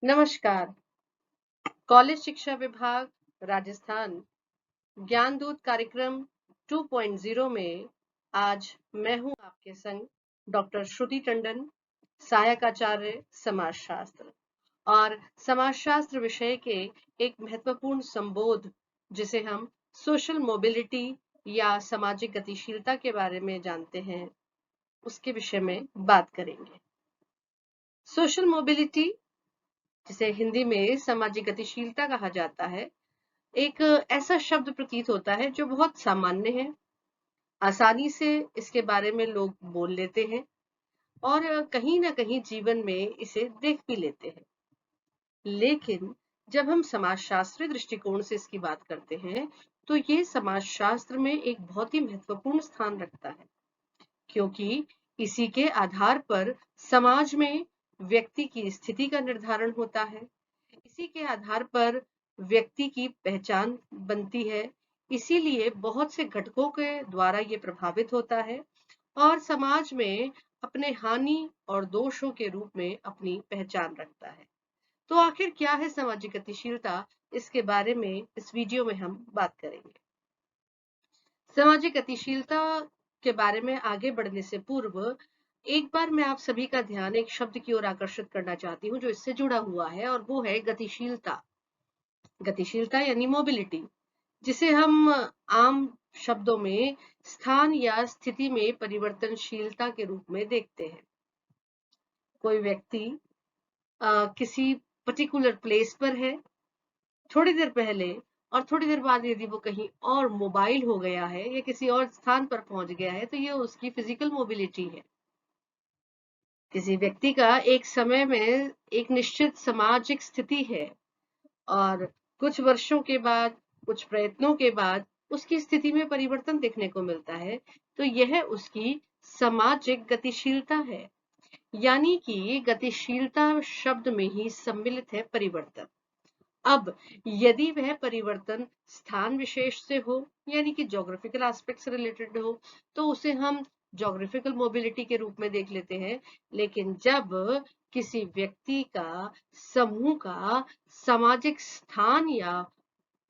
नमस्कार। कॉलेज शिक्षा विभाग राजस्थान ज्ञान दूत कार्यक्रम 2.0 में आज मैं हूं आपके संग डॉक्टर श्रुति टंडन, सहायक आचार्य समाजशास्त्र और समाजशास्त्र विषय के एक महत्वपूर्ण संबोध जिसे हम सोशल मोबिलिटी या सामाजिक गतिशीलता के बारे में जानते हैं, उसके विषय में बात करेंगे। सोशल मोबिलिटी, जिसे हिंदी में सामाजिक गतिशीलता कहा जाता है, एक ऐसा शब्द प्रतीत होता है जो बहुत सामान्य है। आसानी से इसके बारे में लोग बोल लेते हैं और कहीं ना कहीं जीवन में इसे देख भी लेते हैं। लेकिन जब हम समाजशास्त्रीय दृष्टिकोण से इसकी बात करते हैं तो ये समाजशास्त्र में एक बहुत ही महत्वपूर्ण स्थान रखता है, क्योंकि इसी के आधार पर समाज में व्यक्ति की स्थिति का निर्धारण होता है। इसी के आधार पर व्यक्ति की पहचान बनती है। इसीलिए बहुत से घटकों के द्वारा ये प्रभावित होता है और समाज में अपने हानि और दोषों के रूप में अपनी पहचान रखता है। तो आखिर क्या है सामाजिक गतिशीलता, इसके बारे में इस वीडियो में हम बात करेंगे। सामाजिक गतिशीलता के बारे में आगे बढ़ने से पूर्व एक बार मैं आप सभी का ध्यान एक शब्द की ओर आकर्षित करना चाहती हूँ जो इससे जुड़ा हुआ है, और वो है गतिशीलता। गतिशीलता यानी मोबिलिटी, जिसे हम आम शब्दों में स्थान या स्थिति में परिवर्तनशीलता के रूप में देखते हैं। कोई व्यक्ति किसी पर्टिकुलर प्लेस पर है थोड़ी देर पहले, और थोड़ी देर बाद यदि वो कहीं और मोबाइल हो गया है या किसी और स्थान पर पहुंच गया है तो ये उसकी फिजिकल मोबिलिटी है। किसी व्यक्ति का एक समय में एक निश्चित सामाजिक स्थिति है और कुछ वर्षों के बाद, कुछ प्रयत्नों के बाद उसकी स्थिति में परिवर्तन देखने को मिलता है, तो यह उसकी सामाजिक गतिशीलता है। यानी कि गतिशीलता शब्द में ही सम्मिलित है परिवर्तन। अब यदि वह परिवर्तन स्थान विशेष से हो, यानी कि ज्योग्राफिकल एस्पेक्ट से रिलेटेड हो, तो उसे हम ज्योग्राफिकल मोबिलिटी के रूप में देख लेते हैं। लेकिन जब किसी व्यक्ति का, समूह का सामाजिक स्थान या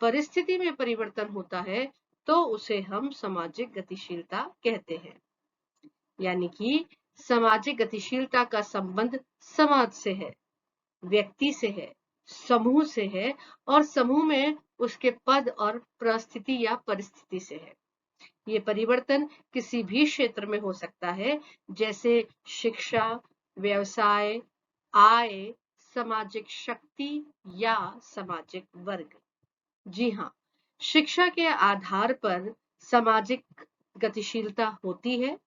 परिस्थिति में परिवर्तन होता है तो उसे हम सामाजिक गतिशीलता कहते हैं। यानी कि सामाजिक गतिशीलता का संबंध समाज से है, व्यक्ति से है, समूह से है और समूह में उसके पद और परिस्थिति या परिस्थिति से है। ये परिवर्तन किसी भी क्षेत्र में हो सकता है, जैसे शिक्षा, व्यवसाय, आय, सामाजिक शक्ति या सामाजिक वर्ग। जी हाँ, शिक्षा के आधार पर सामाजिक गतिशीलता होती है,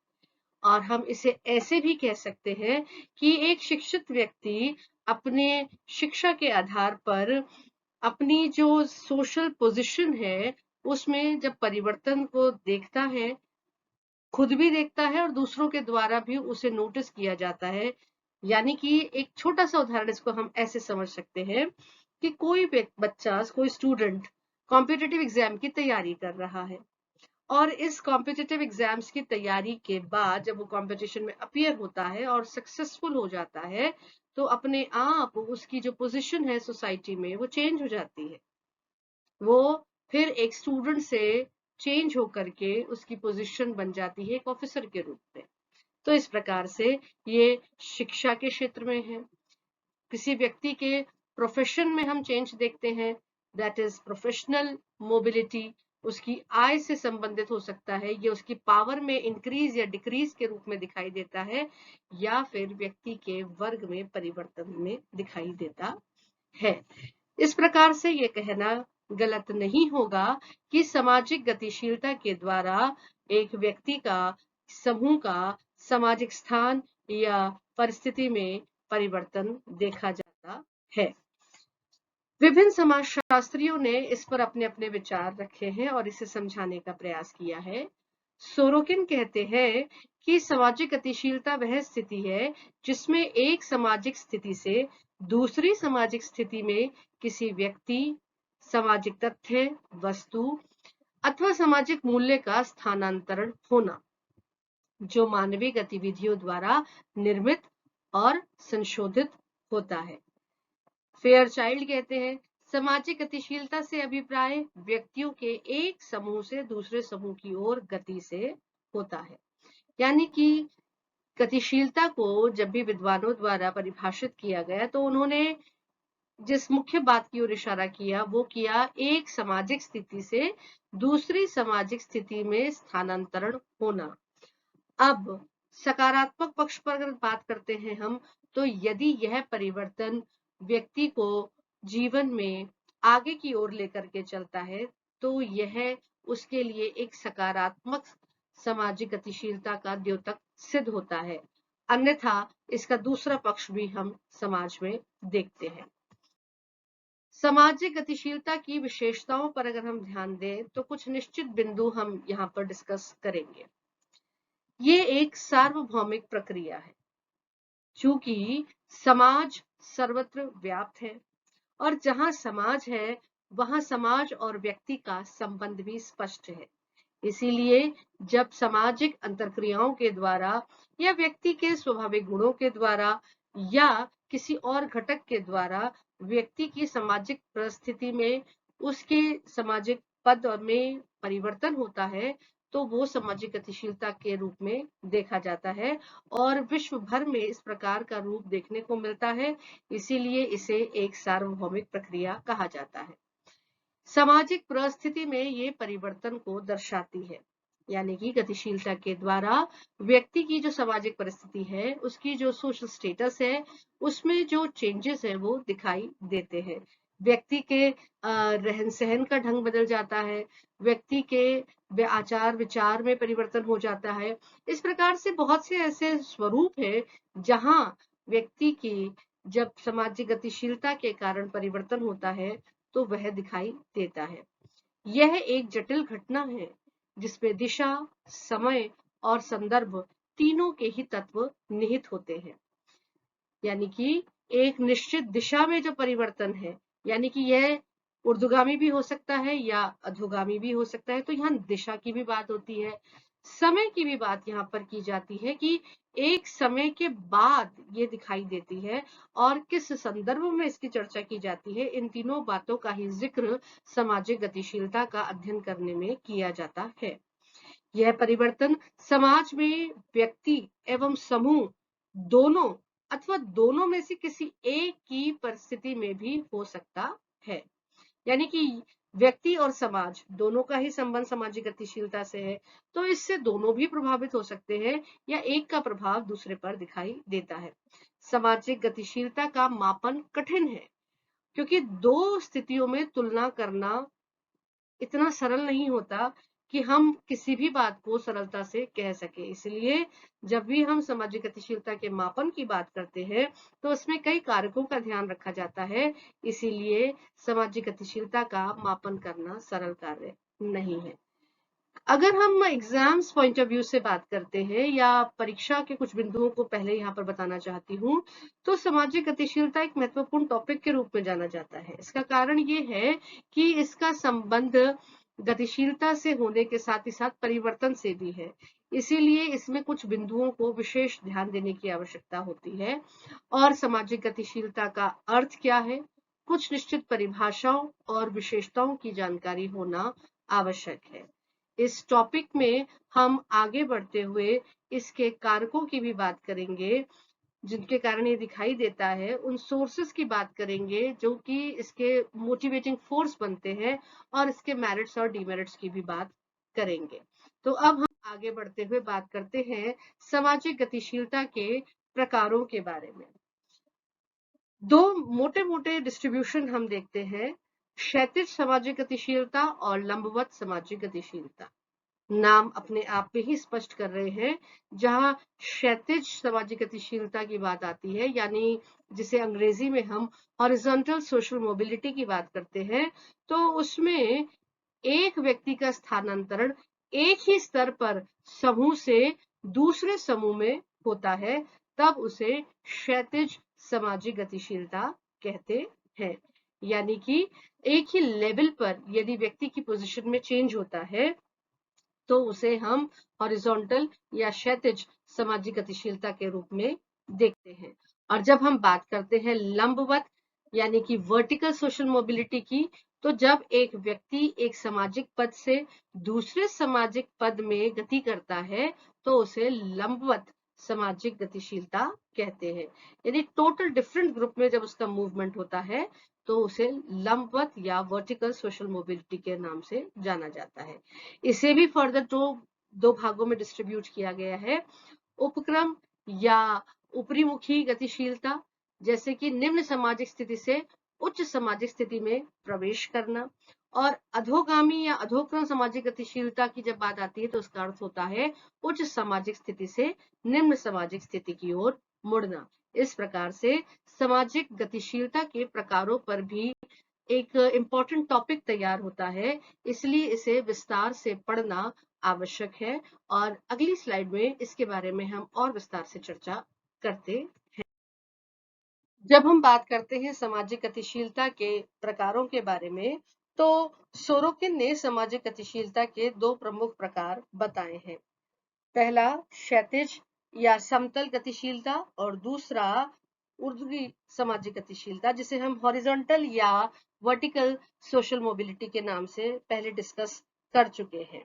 और हम इसे ऐसे भी कह सकते हैं कि एक शिक्षित व्यक्ति अपने शिक्षा के आधार पर अपनी जो सोशल पोजीशन है उसमें जब परिवर्तन को देखता है, खुद भी देखता है और दूसरों के द्वारा भी उसे नोटिस किया जाता है। यानी कि एक छोटा सा उदाहरण इसको हम ऐसे समझ सकते हैं कि कोई बच्चा, कोई स्टूडेंट कॉम्पिटिटिव एग्जाम की तैयारी कर रहा है, और इस कॉम्पिटिटिव एग्जाम्स की तैयारी के बाद जब वो कंपटीशन में अपीयर होता है और सक्सेसफुल हो जाता है, तो अपने आप उसकी जो पोजीशन है सोसाइटी में वो चेंज हो जाती है। वो फिर एक स्टूडेंट से चेंज होकर के उसकी पोजीशन बन जाती है एक ऑफिसर के रूप में। तो इस प्रकार से ये शिक्षा के क्षेत्र में है। किसी व्यक्ति के प्रोफेशन में हम चेंज देखते हैं, दैट इज प्रोफेशनल मोबिलिटी। उसकी आय से संबंधित हो सकता है, ये उसकी पावर में इंक्रीज या डिक्रीज के रूप में दिखाई देता है, या फिर व्यक्ति के वर्ग में परिवर्तन में दिखाई देता है। इस प्रकार से ये कहना गलत नहीं होगा कि सामाजिक गतिशीलता के द्वारा एक व्यक्ति का, समूह का सामाजिक स्थान या परिस्थिति में परिवर्तन देखा जाता है। विभिन्न समाजशास्त्रियों ने इस पर अपने अपने विचार रखे हैं और इसे समझाने का प्रयास किया है। सोरोकिन कहते हैं कि सामाजिक गतिशीलता वह स्थिति है जिसमें एक सामाजिक स्थिति से दूसरी सामाजिक स्थिति में किसी व्यक्ति, सामाजिक तथ्य, वस्तु अथवा सामाजिक मूल्य का स्थानांतरण होना, जो मानवीय गतिविधियों द्वारा निर्मित और संशोधित होता है। फेयरचाइल्ड कहते हैं सामाजिक गतिशीलता से अभिप्राय व्यक्तियों के एक समूह से दूसरे समूह की ओर गति से होता है। यानी कि गतिशीलता को जब भी विद्वानों द्वारा परिभाषित किया गया तो उन्होंने जिस मुख्य बात की ओर इशारा किया वो किया एक सामाजिक स्थिति से दूसरी सामाजिक स्थिति में स्थानांतरण होना। अब सकारात्मक पक्ष पर अगर बात करते हैं हम, तो यदि यह परिवर्तन व्यक्ति को जीवन में आगे की ओर लेकर के चलता है तो यह उसके लिए एक सकारात्मक सामाजिक गतिशीलता का द्योतक सिद्ध होता है। अन्यथा इसका दूसरा पक्ष भी हम समाज में देखते हैं। सामाजिक गतिशीलता की विशेषताओं पर अगर हम ध्यान दें तो कुछ निश्चित बिंदु हम यहाँ पर डिस्कस करेंगे। ये एक सार्वभौमिक प्रक्रिया है, चूंकि समाज सर्वत्र व्याप्त है और जहां समाज है वहां समाज और व्यक्ति का संबंध भी स्पष्ट है। इसीलिए जब सामाजिक अंतरक्रियाओं के द्वारा या व्यक्ति के स्वाभाविक गुणों के द्वारा या किसी और घटक के द्वारा व्यक्ति की सामाजिक परिस्थिति में उसके सामाजिक पद में परिवर्तन होता है तो वो सामाजिक गतिशीलता के रूप में देखा जाता है और विश्व भर में इस प्रकार का रूप देखने को मिलता है। इसीलिए इसे एक सार्वभौमिक प्रक्रिया कहा जाता है। सामाजिक परिस्थिति में ये परिवर्तन को दर्शाती है, यानी कि गतिशीलता के द्वारा व्यक्ति की जो सामाजिक परिस्थिति है उसकी जो सोशल स्टेटस है उसमें जो चेंजेस है वो दिखाई देते हैं। व्यक्ति के रहन सहन का ढंग बदल जाता है, व्यक्ति के आचार विचार में परिवर्तन हो जाता है। इस प्रकार से बहुत से ऐसे स्वरूप है जहां व्यक्ति की जब सामाजिक गतिशीलता के कारण परिवर्तन होता है तो वह दिखाई देता है। यह एक जटिल घटना है जिसमें दिशा, समय और संदर्भ तीनों के ही तत्व निहित होते हैं। यानी कि एक निश्चित दिशा में जो परिवर्तन है, यानी कि यह ऊर्ध्वगामी भी हो सकता है या अधोगामी भी हो सकता है, तो यहाँ दिशा की भी बात होती है। समय की भी बात यहाँ पर की जाती है कि एक समय के बाद ये दिखाई देती है और किस संदर्भ में इसकी चर्चा की जाती है। इन तीनों बातों का ही जिक्र सामाजिक गतिशीलता का अध्ययन करने में किया जाता है। यह परिवर्तन समाज में व्यक्ति एवं समूह दोनों अथवा दोनों में से किसी एक की परिस्थिति में भी हो सकता है। यानी कि व्यक्ति और समाज दोनों का ही संबंध सामाजिक गतिशीलता से है, तो इससे दोनों भी प्रभावित हो सकते हैं या एक का प्रभाव दूसरे पर दिखाई देता है। सामाजिक गतिशीलता का मापन कठिन है क्योंकि दो स्थितियों में तुलना करना इतना सरल नहीं होता कि हम किसी भी बात को सरलता से कह सके। इसलिए जब भी हम सामाजिक गतिशीलता के मापन की बात करते हैं तो उसमें कई कारकों का ध्यान रखा जाता है। इसीलिए सामाजिक गतिशीलता का मापन करना सरल कार्य नहीं है। अगर हम एग्जाम्स पॉइंट ऑफ व्यू से बात करते हैं या परीक्षा के कुछ बिंदुओं को पहले यहाँ पर बताना चाहती हूँ, तो सामाजिक गतिशीलता एक महत्वपूर्ण टॉपिक के रूप में जाना जाता है। इसका कारण ये है कि इसका संबंध गतिशीलता से होने के साथ ही साथ परिवर्तन से भी है। इसीलिए इसमें कुछ बिंदुओं को विशेष ध्यान देने की आवश्यकता होती है। और सामाजिक गतिशीलता का अर्थ क्या है, कुछ निश्चित परिभाषाओं और विशेषताओं की जानकारी होना आवश्यक है। इस टॉपिक में हम आगे बढ़ते हुए इसके कारकों की भी बात करेंगे जिनके कारण ये दिखाई देता है, उन सोर्सेस की बात करेंगे जो कि इसके मोटिवेटिंग फोर्स बनते हैं और इसके मेरिट्स और डिमेरिट्स की भी बात करेंगे। तो अब हम आगे बढ़ते हुए बात करते हैं सामाजिक गतिशीलता के प्रकारों के बारे में। दो मोटे मोटे डिस्ट्रीब्यूशन हम देखते हैं, क्षैतिज सामाजिक गतिशीलता और लंबवत सामाजिक गतिशीलता। नाम अपने आप में ही स्पष्ट कर रहे हैं। जहां क्षैतिज सामाजिक गतिशीलता की बात आती है, यानी जिसे अंग्रेजी में हम हॉरिजॉन्टल सोशल मोबिलिटी की बात करते हैं, तो उसमें एक व्यक्ति का स्थानांतरण एक ही स्तर पर समूह से दूसरे समूह में होता है, तब उसे क्षैतिज सामाजिक गतिशीलता कहते हैं। यानी कि एक ही लेवल पर यदि व्यक्ति की पोजीशन में चेंज होता है तो उसे हम हॉरिजॉन्टल या क्षैतिज सामाजिक गतिशीलता के रूप में देखते हैं। और जब हम बात करते हैं लंबवत यानी कि वर्टिकल सोशल मोबिलिटी की, तो जब एक व्यक्ति एक सामाजिक पद से दूसरे सामाजिक पद में गति करता है तो उसे लंबवत सामाजिक गतिशीलता कहते हैं। यदि टोटल डिफरेंट ग्रुप में जब उसका मूवमेंट होता है तो उसे लंबवत या वर्टिकल सोशल मोबिलिटी के नाम से जाना जाता है। इसे भी फर्दर दो भागों में डिस्ट्रीब्यूट किया गया है। उपक्रम या ऊपरीमुखी गतिशीलता, जैसे कि निम्न सामाजिक स्थिति से उच्च सामाजिक स्थिति में प्रवेश करना, और अधोगामी या अधोक्रम सामाजिक गतिशीलता की जब बात आती है तो उसका अर्थ होता है उच्च सामाजिक स्थिति से निम्न सामाजिक स्थिति की ओर मुड़ना। इस प्रकार से सामाजिक गतिशीलता के प्रकारों पर भी एक इम्पोर्टेंट टॉपिक तैयार होता है, इसलिए इसे विस्तार से पढ़ना आवश्यक है और अगली स्लाइड में इसके बारे में हम और विस्तार से चर्चा करते। जब हम बात करते हैं सामाजिक गतिशीलता के प्रकारों के बारे में, तो सोरोकिन ने सामाजिक गतिशीलता के दो प्रमुख प्रकार बताए हैं। पहला क्षैतिज या समतल गतिशीलता और दूसरा ऊर्ध्वी सामाजिक गतिशीलता, जिसे हम हॉरिजॉन्टल या वर्टिकल सोशल मोबिलिटी के नाम से पहले डिस्कस कर चुके हैं।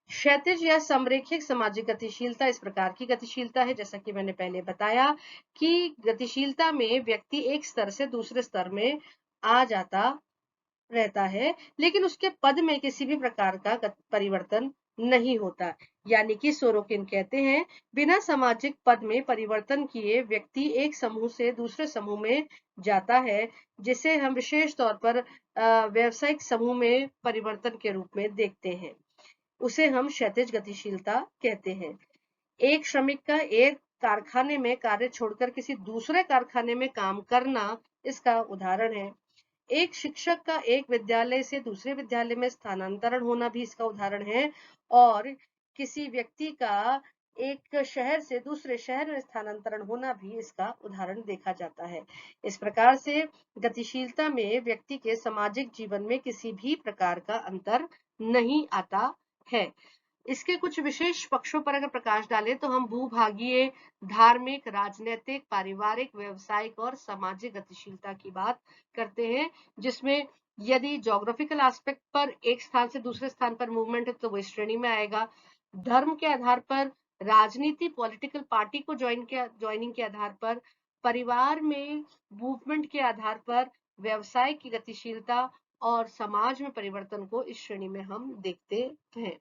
क्षैतिज या समरेखिक सामाजिक गतिशीलता इस प्रकार की गतिशीलता है, जैसा कि मैंने पहले बताया कि गतिशीलता में व्यक्ति एक स्तर से दूसरे स्तर में आ जाता रहता है, लेकिन उसके पद में किसी भी प्रकार का परिवर्तन नहीं होता। यानी कि सोरोकिन कहते हैं बिना सामाजिक पद में परिवर्तन किए व्यक्ति एक समूह से दूसरे समूह में जाता है, जिसे हम विशेष तौर पर व्यावसायिक समूह में परिवर्तन के रूप में देखते हैं। उसे हम क्षैतिज गतिशीलता कहते हैं। एक श्रमिक का एक कारखाने में कार्य छोड़कर किसी दूसरे कारखाने में काम करना इसका उदाहरण है। एक शिक्षक का एक विद्यालय से दूसरे विद्यालय में स्थानांतरण होना भी इसका उदाहरण है, और किसी व्यक्ति का एक शहर से दूसरे शहर में स्थानांतरण होना भी इसका उदाहरण देखा जाता है। इस प्रकार से गतिशीलता में व्यक्ति के सामाजिक जीवन में किसी भी प्रकार का अंतर नहीं आता है। इसके कुछ विशेष पक्षों पर अगर प्रकाश डालें तो हम भूभागीय, धार्मिक, राजनीतिक, पारिवारिक, व्यवसायिक और सामाजिक गतिशीलता की बात करते हैं, जिसमें यदि ज्योग्राफिकल एस्पेक्ट पर एक स्थान से दूसरे स्थान पर मूवमेंट है तो वो इस श्रेणी में आएगा। धर्म के आधार पर, राजनीति पॉलिटिकल पार्टी को ज्वाइनिंग के आधार पर, परिवार में मूवमेंट के आधार पर, व्यवसाय की गतिशीलता और समाज में परिवर्तन को इस श्रेणी में हम देखते हैं।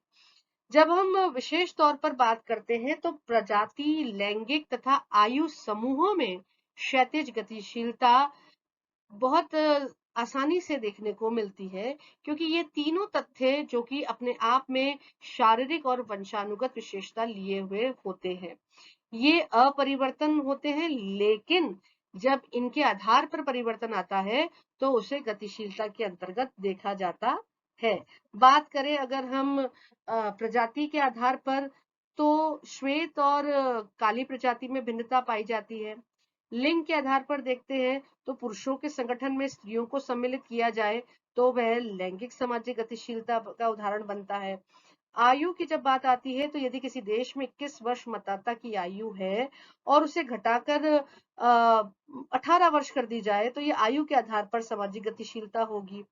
जब हम विशेष तौर पर बात करते हैं तो प्रजाति, लैंगिक तथा आयु समूहों में क्षैतिज गतिशीलता बहुत आसानी से देखने को मिलती है, क्योंकि ये तीनों तथ्य जो कि अपने आप में शारीरिक और वंशानुगत विशेषता लिए हुए होते हैं, ये अपरिवर्तन होते हैं, लेकिन जब इनके आधार पर परिवर्तन आता है तो उसे गतिशीलता के अंतर्गत देखा जाता है। बात करें अगर हम प्रजाति के आधार पर, तो श्वेत और काली प्रजाति में भिन्नता पाई जाती है। लिंग के आधार पर देखते हैं तो पुरुषों के संगठन में स्त्रियों को सम्मिलित किया जाए तो वह लैंगिक सामाजिक गतिशीलता का उदाहरण बनता है। आयु की जब बात आती है तो यदि किसी देश में 21 वर्ष मतदाता की आयु है और उसे घटाकर 18 वर्ष कर दी जाए तो ये आयु के आधार पर सामाजिक गतिशीलता होगी।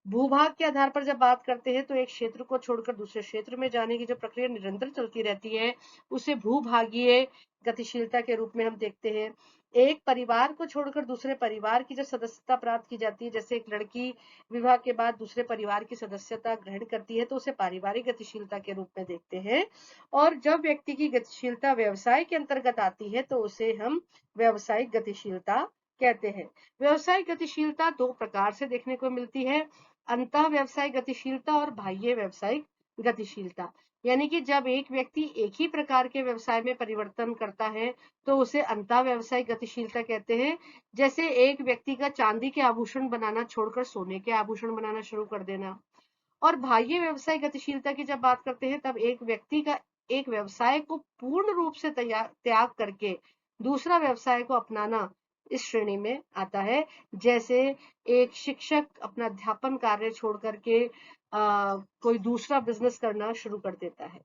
भूभाग के आधार पर जब बात करते हैं तो एक क्षेत्र को छोड़कर दूसरे क्षेत्र में जाने की जो प्रक्रिया निरंतर चलती रहती है उसे भूभागीय गतिशीलता के रूप में हम देखते हैं। एक परिवार को छोड़कर दूसरे परिवार की जो सदस्यता प्राप्त की जाती है, जैसे एक लड़की विवाह के बाद दूसरे परिवार की सदस्यता ग्रहण करती है तो उसे पारिवारिक गतिशीलता के रूप में देखते हैं। और जब व्यक्ति की गतिशीलता व्यवसाय के अंतर्गत आती है तो उसे हम व्यावसायिक गतिशीलता कहते हैं। व्यावसायिक गतिशीलता दो प्रकार से देखने को मिलती है, अंतः व्यावसायिक गतिशीलता और बाह्य व्यावसायिक गतिशीलता। यानी कि जब एक व्यक्ति एक ही प्रकार के व्यवसाय में परिवर्तन करता है तो उसे अंतः व्यावसायिक गतिशीलता कहते हैं। जैसे एक व्यक्ति का चांदी के आभूषण बनाना छोड़कर सोने के आभूषण बनाना शुरू कर देना। और बाह्य व्यावसायिक गतिशीलता की जब बात करते हैं तब एक व्यक्ति का एक व्यवसाय को पूर्ण रूप से त्याग करके दूसरा व्यवसाय को अपनाना इस श्रेणी में आता है। जैसे एक शिक्षक अपना अध्यापन कार्य छोड़ करके कोई दूसरा बिजनेस करना शुरू कर देता है।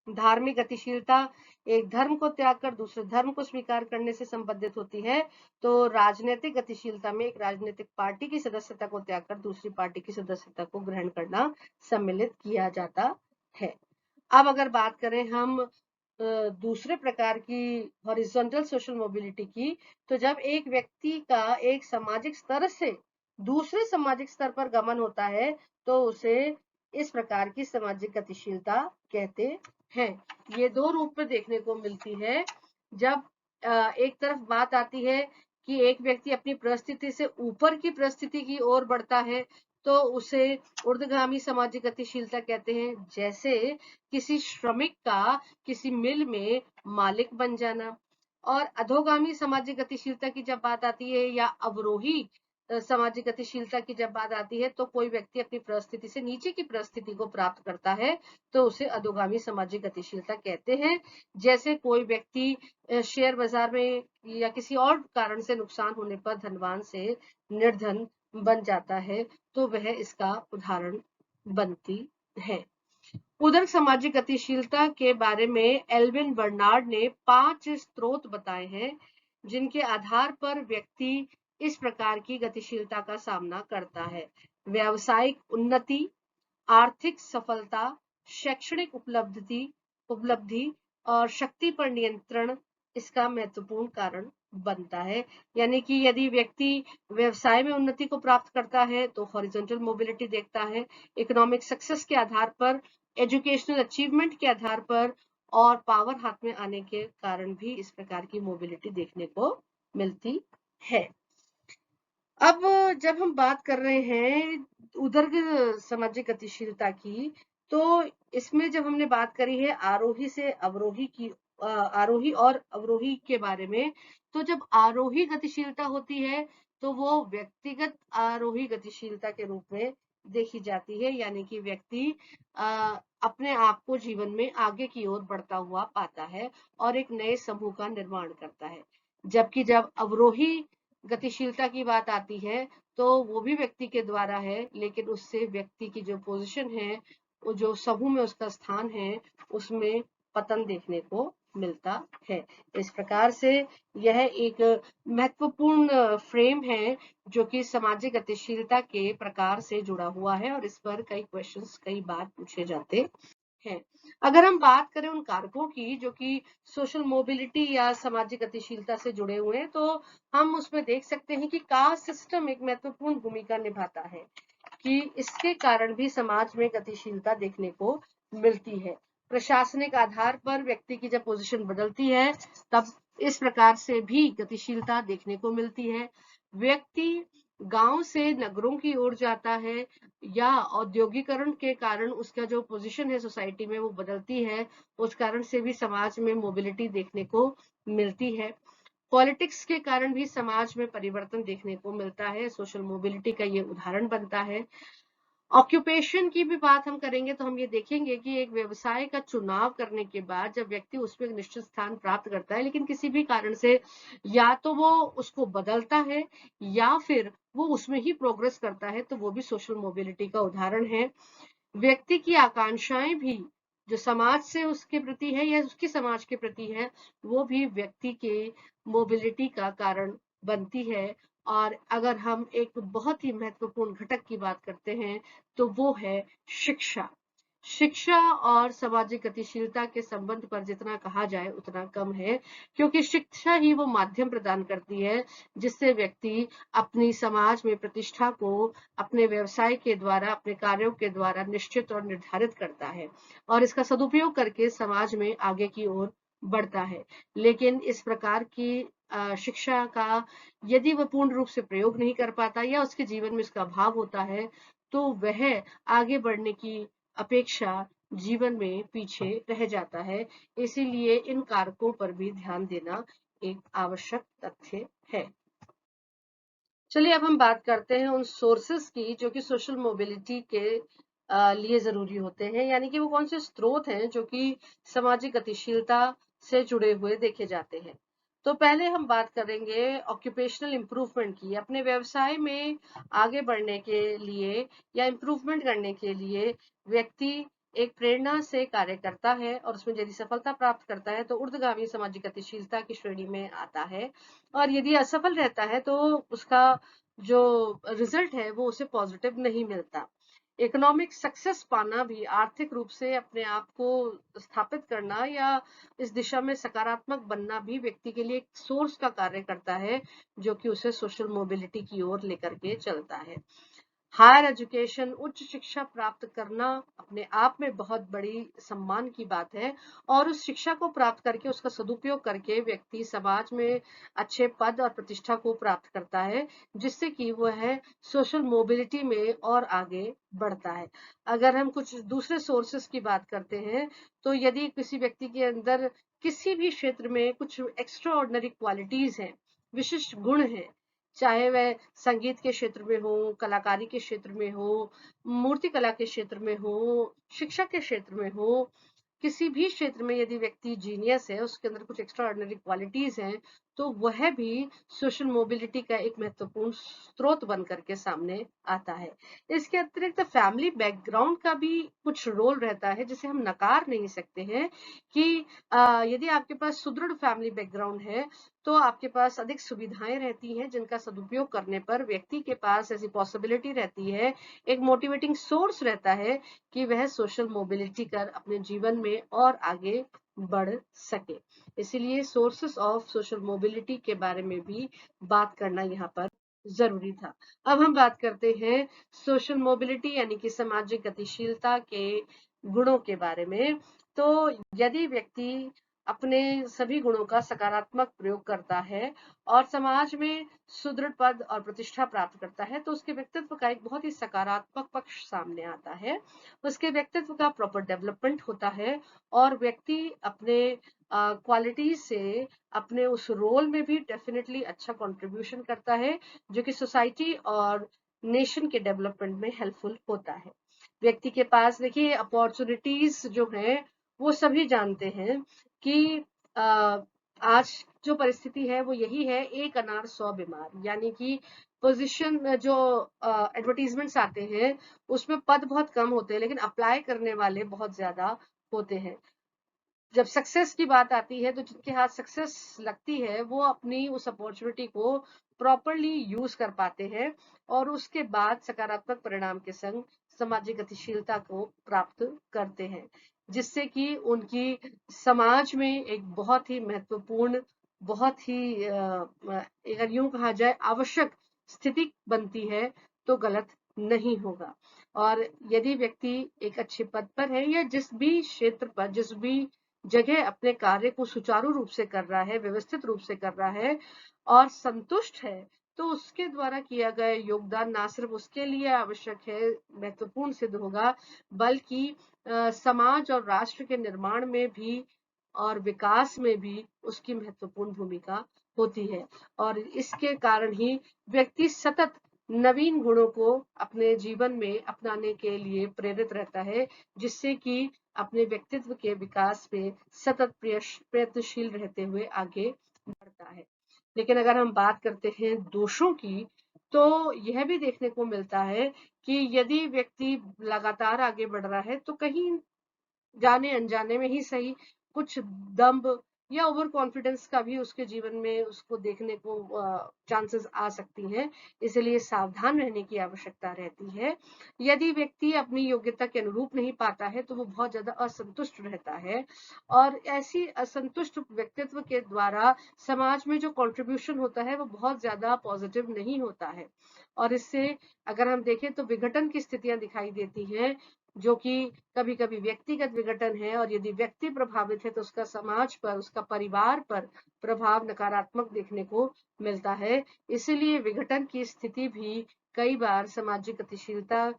धार्मिक गतिशीलता एक धर्म को त्याग कर दूसरे धर्म को स्वीकार करने से संबंधित होती है, तो राजनीतिक गतिशीलता में एक राजनीतिक पार्टी की सदस्यता को त्याग कर दूसरी पार्टी की सदस्यता को ग्रहण करना सम्मिलित किया जाता है। अब अगर बात करें हम दूसरे प्रकार की हॉरिजॉन्टल सोशल मोबिलिटी की, तो जब एक व्यक्ति का एक सामाजिक स्तर से दूसरे सामाजिक स्तर पर गमन होता है, तो उसे इस प्रकार की सामाजिक गतिशीलता कहते हैं। ये दो रूप में देखने को मिलती है। जब एक तरफ बात आती है कि एक व्यक्ति अपनी परिस्थिति से ऊपर की परिस्थिति की ओर बढ़ता है, तो उसे ऊर्ध्वगामी सामाजिक गतिशीलता कहते हैं। जैसे किसी श्रमिक का किसी मिल में मालिक बन जाना। और अधोगामी सामाजिक गतिशीलता की जब बात आती है या अवरोही सामाजिक गतिशीलता की जब बात आती है, तो कोई व्यक्ति अपनी परिस्थिति से नीचे की परिस्थिति को प्राप्त करता है, तो उसे अधोगामी सामाजिक गतिशीलता कहते हैं। जैसे कोई व्यक्ति शेयर बाजार में या किसी और कारण से नुकसान होने पर धनवान से निर्धन बन जाता है, तो वह इसका उदाहरण बनती है। उधर सामाजिक गतिशीलता के बारे में एल्विन बर्नार्ड ने 5 स्रोत बताए हैं, जिनके आधार पर व्यक्ति इस प्रकार की गतिशीलता का सामना करता है। व्यावसायिक उन्नति, आर्थिक सफलता, शैक्षणिक उपलब्धि और शक्ति पर नियंत्रण इसका महत्वपूर्ण कारण बनता है। यानी कि यदि व्यक्ति व्यवसाय में उन्नति को प्राप्त करता है, तो हॉरिजॉन्टल मोबिलिटी देखता है। इकोनॉमिक सक्सेस के आधार पर, एजुकेशनल अचीवमेंट के आधार पर और पावर हाथ में आने के कारण भी इस प्रकार की मोबिलिटी देखने को मिलती है। अब जब हम बात कर रहे हैं उधर सामाजिक गतिशीलता की, तो इसमें जब हमने बात करी है आरोही से अवरोही की, आरोही और अवरोही के बारे में, तो जब आरोही गतिशीलता होती है, तो वो व्यक्तिगत आरोही गतिशीलता के रूप में देखी जाती है। यानी कि व्यक्ति अपने आप को जीवन में आगे की ओर बढ़ता हुआ पाता है और एक नए समूह का निर्माण करता है। जबकि जब अवरोही गतिशीलता की बात आती है, तो वो भी व्यक्ति के द्वारा है, लेकिन उससे व्यक्ति की जो पोजीशन है, वो जो समूह में उसका स्थान है, उसमें पतन देखने को मिलता है। इस प्रकार से यह एक महत्वपूर्ण फ्रेम है, जो कि सामाजिक गतिशीलता के प्रकार से जुड़ा हुआ है और इस पर कई क्वेश्चंस कई बार पूछे जाते हैं। अगर हम बात करें उन कारकों की जो कि सोशल मोबिलिटी या सामाजिक गतिशीलता से जुड़े हुए हैं, तो हम उसमें देख सकते हैं कि कास्ट सिस्टम एक महत्वपूर्ण भूमिका निभाता है, कि इसके कारण भी समाज में गतिशीलता देखने को मिलती है। प्रशासनिक आधार पर व्यक्ति की जब पोजीशन बदलती है, तब इस प्रकार से भी गतिशीलता देखने को मिलती है। व्यक्ति गांव से नगरों की ओर जाता है या औद्योगिकरण के कारण उसका जो पोजीशन है सोसाइटी में वो बदलती है, उस कारण से भी समाज में मोबिलिटी देखने को मिलती है। पॉलिटिक्स के कारण भी समाज में परिवर्तन देखने को मिलता है, सोशल मोबिलिटी का ये उदाहरण बनता है। ऑक्यूपेशन की भी बात हम करेंगे, तो हम ये देखेंगे कि एक व्यवसाय का चुनाव करने के बाद जब व्यक्ति उसमें एक निश्चित स्थान प्राप्त करता है, लेकिन किसी भी कारण से या तो वो उसको बदलता है या फिर वो उसमें ही प्रोग्रेस करता है, तो वो भी सोशल मोबिलिटी का उदाहरण है। व्यक्ति की आकांक्षाएं भी जो समाज से उसके प्रति है या उसकी समाज के प्रति है, वो भी व्यक्ति के मोबिलिटी का कारण बनती है। और अगर हम एक बहुत ही महत्वपूर्ण घटक की बात करते हैं, तो वो है शिक्षा। शिक्षा और सामाजिक गतिशीलता के संबंध पर जितना कहा जाए उतना कम है, क्योंकि शिक्षा ही वो माध्यम प्रदान करती है जिससे व्यक्ति अपनी समाज में प्रतिष्ठा को अपने व्यवसाय के द्वारा, अपने कार्यों के द्वारा निश्चित और निर्धारित करता है और इसका सदुपयोग करके समाज में आगे की ओर बढ़ता है। लेकिन इस प्रकार की शिक्षा का यदि वह पूर्ण रूप से प्रयोग नहीं कर पाता या उसके जीवन में इसका अभाव होता है, तो वह आगे बढ़ने की अपेक्षा जीवन में पीछे रह जाता है। इसीलिए इन कारकों पर भी ध्यान देना एक आवश्यक तथ्य है। चलिए अब हम बात करते हैं उन सोर्सेस की जो कि सोशल मोबिलिटी के लिए जरूरी होते हैं, यानी कि वो कौन से स्रोत हैं जो कि सामाजिक गतिशीलता से जुड़े हुए देखे जाते हैं। तो पहले हम बात करेंगे ऑक्यूपेशनल इम्प्रूवमेंट की। अपने व्यवसाय में आगे बढ़ने के लिए या इम्प्रूवमेंट करने के लिए व्यक्ति एक प्रेरणा से कार्य करता है और उसमें यदि सफलता प्राप्त करता है तो ऊर्ध्वगामी सामाजिक गतिशीलता की श्रेणी में आता है, और यदि असफल रहता है तो उसका जो रिजल्ट है वो उसे पॉजिटिव नहीं मिलता। इकोनॉमिक सक्सेस पाना भी, आर्थिक रूप से अपने आप को स्थापित करना या इस दिशा में सकारात्मक बनना भी व्यक्ति के लिए एक सोर्स का कार्य करता है, जो कि उसे सोशल मोबिलिटी की ओर लेकर के चलता है। हायर एजुकेशन, उच्च शिक्षा प्राप्त करना अपने आप में बहुत बड़ी सम्मान की बात है, और उस शिक्षा को प्राप्त करके उसका सदुपयोग करके व्यक्ति समाज में अच्छे पद और प्रतिष्ठा को प्राप्त करता है, जिससे कि वह सोशल मोबिलिटी में और आगे बढ़ता है। अगर हम कुछ दूसरे सोर्सेस की बात करते हैं, तो यदि किसी व्यक्ति के अंदर किसी भी क्षेत्र में कुछ एक्स्ट्रा ऑर्डिनरी क्वालिटीज हैं, विशिष्ट गुण हैं, चाहे वह संगीत के क्षेत्र में हो, कलाकारी के क्षेत्र में हो, मूर्ति कला के क्षेत्र में हो, शिक्षा के क्षेत्र में हो, किसी भी क्षेत्र में यदि व्यक्ति जीनियस है, उसके अंदर कुछ एक्स्ट्रा ऑर्डिनरी क्वालिटीज हैं, तो वह भी सोशल मोबिलिटी का एक महत्वपूर्ण स्रोत बन करके सामने आता है। इसके अतिरिक्त फैमिली बैकग्राउंड का भी कुछ रोल रहता है, जिसे हम नकार नहीं सकते हैं कि यदि आपके पास सुदृढ़ फैमिली बैकग्राउंड है तो आपके पास अधिक सुविधाएं रहती हैं, जिनका सदुपयोग करने पर व्यक्ति के पास ऐसी पॉसिबिलिटी रहती है, एक मोटिवेटिंग सोर्स रहता है कि वह सोशल मोबिलिटी कर अपने जीवन में और आगे बढ़ सके। इसीलिए सोर्सेस ऑफ सोशल मोबिलिटी के बारे में भी बात करना यहाँ पर जरूरी था। अब हम बात करते हैं सोशल मोबिलिटी यानी कि सामाजिक गतिशीलता के गुणों के बारे में। तो यदि व्यक्ति अपने सभी गुणों का सकारात्मक प्रयोग करता है और समाज में सुदृढ़ पद और प्रतिष्ठा प्राप्त करता है, तो उसके व्यक्तित्व का एक बहुत ही सकारात्मक पक्ष सामने आता है। उसके व्यक्तित्व का प्रॉपर डेवलपमेंट होता है और व्यक्ति अपने क्वालिटी से अपने उस रोल में भी डेफिनेटली अच्छा कंट्रीब्यूशन करता है, जो कि सोसाइटी और नेशन के डेवलपमेंट में हेल्पफुल होता है। व्यक्ति के पास देखिए अपॉर्चुनिटीज जो हैं वो सभी जानते हैं कि आज जो परिस्थिति है वो यही है, एक अनार 100 बीमार, यानी कि पोजीशन जो एडवर्टीजमेंट्स आते हैं उसमें पद बहुत कम होते हैं, लेकिन अप्लाई करने वाले बहुत ज्यादा होते हैं। जब सक्सेस की बात आती है तो जिनके हाथ सक्सेस लगती है वो अपनी उस अपॉर्चुनिटी को प्रॉपरली यूज कर पाते हैं और उसके बाद सकारात्मक परिणाम के संग सामाजिक गतिशीलता को प्राप्त करते हैं, जिससे कि उनकी समाज में एक बहुत ही महत्वपूर्ण, बहुत ही अगर यूं कहा जाए आवश्यक स्थिति बनती है तो गलत नहीं होगा। और यदि व्यक्ति एक अच्छे पद पर है या जिस भी क्षेत्र पर, जिस भी जगह अपने कार्य को सुचारू रूप से कर रहा है, व्यवस्थित रूप से कर रहा है और संतुष्ट है, तो उसके द्वारा किया गया योगदान ना सिर्फ उसके लिए आवश्यक है, महत्वपूर्ण सिद्ध होगा, बल्कि समाज और राष्ट्र के निर्माण में भी और विकास में भी उसकी महत्वपूर्ण भूमिका होती है। और इसके कारण ही व्यक्ति सतत नवीन गुणों को अपने जीवन में अपनाने के लिए प्रेरित रहता है, जिससे कि अपने व्यक्तित्व के विकास में सतत प्रयत्नशील रहते हुए आगे बढ़ता है। लेकिन अगर हम बात करते हैं दोषों की, तो यह भी देखने को मिलता है कि यदि व्यक्ति लगातार आगे बढ़ रहा है तो कहीं जाने अनजाने में ही सही कुछ दम्भ या ओवर कॉन्फिडेंस का भी उसके जीवन में उसको देखने को चांसेस आ सकती हैं। इसलिए सावधान रहने की आवश्यकता रहती है। यदि व्यक्ति अपनी योग्यता के अनुरूप नहीं पाता है तो वो बहुत ज्यादा असंतुष्ट रहता है, और ऐसी असंतुष्ट व्यक्तित्व के द्वारा समाज में जो कंट्रीब्यूशन होता है वो बहुत ज्यादा पॉजिटिव नहीं होता है, और इससे अगर हम देखें तो विघटन की स्थितियां दिखाई देती हैं, जो कि कभी कभी व्यक्तिगत विघटन है, और यदि व्यक्ति प्रभावित है तो उसका समाज पर, उसका परिवार पर प्रभाव नकारात्मक देखने को मिलता है। इसीलिए विघटन की स्थिति भी कई बार सामाजिक गतिशीलता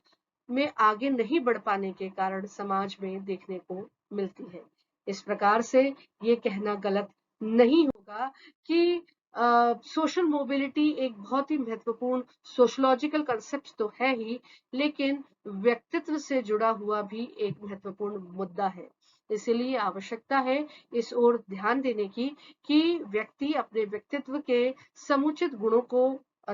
में आगे नहीं बढ़ पाने के कारण समाज में देखने को मिलती है। इस प्रकार से ये कहना गलत नहीं होगा कि सोशल मोबिलिटी एक बहुत ही महत्वपूर्ण सोशलॉजिकल कंसेप्ट तो है ही, लेकिन व्यक्तित्व से जुड़ा हुआ भी एक महत्वपूर्ण मुद्दा है। इसलिए आवश्यकता है इस ओर ध्यान देने की कि व्यक्ति अपने व्यक्तित्व के समुचित गुणों को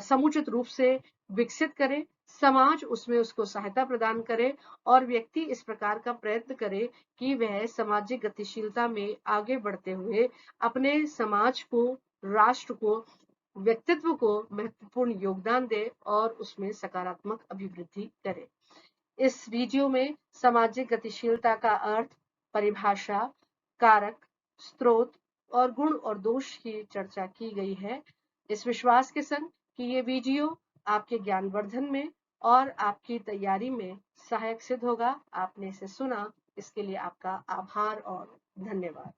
समुचित रूप से विकसित करे, समाज उसमें उसको सहायता प्रदान करे और व्यक्ति इस प्रकार का प्रयत्न करे कि वह सामाजिक गतिशीलता में आगे बढ़ते हुए अपने समाज को, राष्ट्र को, व्यक्तित्व को महत्वपूर्ण योगदान दे और उसमें सकारात्मक अभिवृद्धि करे। इस वीडियो में सामाजिक गतिशीलता का अर्थ, परिभाषा, कारक, स्रोत और गुण और दोष की चर्चा की गई है। इस विश्वास के संग कि ये वीडियो आपके ज्ञानवर्धन में और आपकी तैयारी में सहायक सिद्ध होगा। आपने इसे सुना, इसके लिए आपका आभार और धन्यवाद।